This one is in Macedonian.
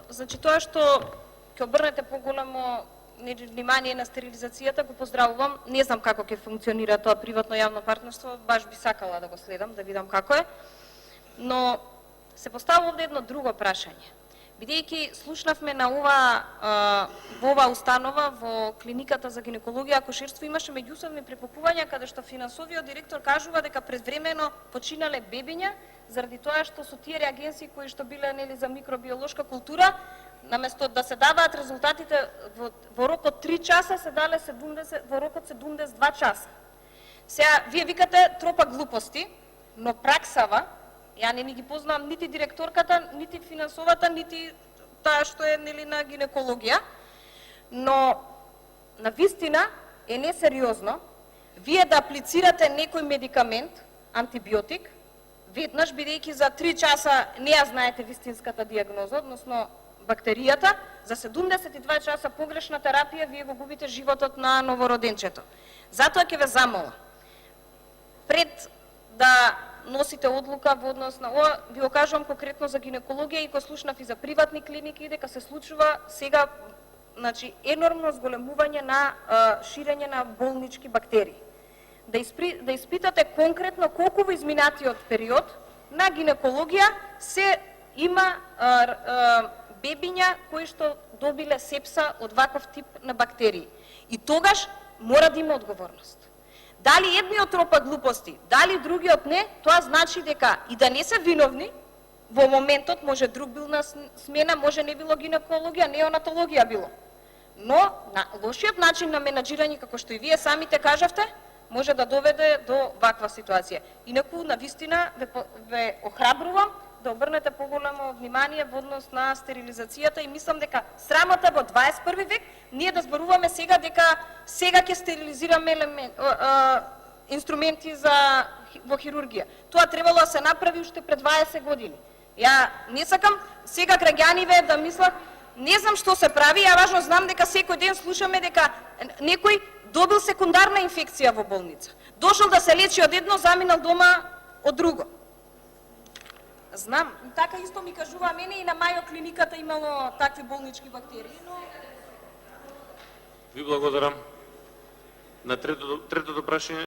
Значи тоа што ќе обрнете поголемо внимание на стерилизацијата, го поздравувам. Не знам како ќе функционира тоа приватно јавно партнерство, баш би сакала да го следам, да видам како е. Но се поставува овде едно друго прашање. Бидејќи слушнавме на во оваа установа, во клиниката за гинекологија и акушерство имаше меѓусобни препукувања каде што финансовиот директор кажува дека предвремено починале бебиња заради тоа што со тие реагенси кои што биле нели за микробиолошка култура, наместо да се даваат резултатите во рок од 3 часа, се дале 70 во рок од 72 часа. Сега вие викате тропа глупости, но праксава, ја не ги познавам нити директорката, нити финансовата, нити таа што е нели на гинекологија, но на вистина е несериозно вие да аплицирате некој медикамент, антибиотик, веднаш, бидејќи за 3 часа не ја знаете вистинската диагноза, односно бактеријата, за 72 часа погрешна терапија вие го губите животот на новороденчето. Затоа ќе ве замолам, пред да носите одлука во однос на ова, ви го кажувам конкретно за гинекологија и кога слушнав и за приватни клиники, дека се случува сега енормно зголемување на ширење на болнички бактерии. Да испитате конкретно колку во изминатиот период на гинекологија се има бебиња кои што добиле сепса од ваков тип на бактерии. И тогаш мора да има одговорност. Дали едниот тропа глупости, дали другиот не, тоа значи дека и да не се виновни, во моментот може друг бил на смена, може не било гинекологија, неонатологија било. Но на лошиот начин на менаџирање, како што и вие самите кажавте, може да доведе до ваква ситуација. Инаку, навистина, ве охрабрувам да обрнете поголемо внимание во однос на стерилизацијата и мислам дека срамота во 21 век ние да зборуваме сега дека сега ќе стерилизираме инструменти во хирургија. Тоа требало да се направи уште пред 20 години. Ја не сакам сега граѓаниве да мислат, не знам што се прави, ја важно знам дека секој ден слушаме дека некој добил секундарна инфекција во болница. Дошол да се лечи од едно, заминал дома од друго. Знам, така исто ми кажува мене и на Мајо клиниката имало такви болнички бактерии, но... Ви благодарам. На третото прашање